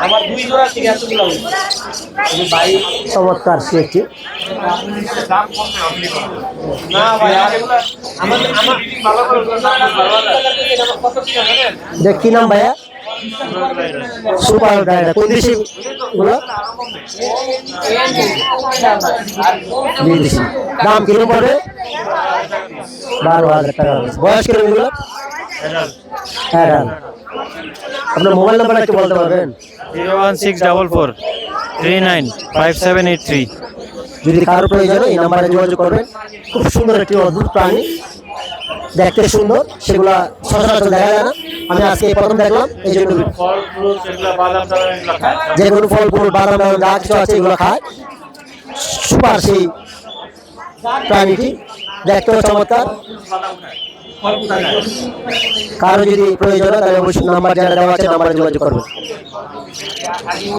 আমার দুই জোড়া থেকে এতগুলো ভাই চমৎকার সে একটি না ভাই আমাদের ভালো করে কত কি জানেন এটা কি নাম ভাইয়া? সুপার ডায়রা। কোন দেশি গুলো? বিদেশি। দাম কিরকম পড়বে? 12,000 টাকা। বয়স কিরকম গুলো? অ্যাডাল্ট। আপনার মোবাইল নাম্বারটা একটু বলতে পারবেন? 01644395783। যদি কারো প্রয়োজন এই নাম্বারে যোগাযোগ করবেন। খুব সুন্দর একটি অদ্ভুত প্রাণী, দেখতে সুন্দর, সেগুলা সচরাচর দেখা যায় না। আমি আজকে প্রথম দেখলাম, এই জন্য যে কোনো ফল ফুল বাদাম যা কিছু আছে এগুলো খায়। সুপার সেই প্রাণীটি, দেখতেও চমৎকার। কারো যদি প্রয়োজন হয় তাহলে অবশ্যই নাম্বার যারা দেওয়া আছে নাম্বারে যোগাযোগ করবেন।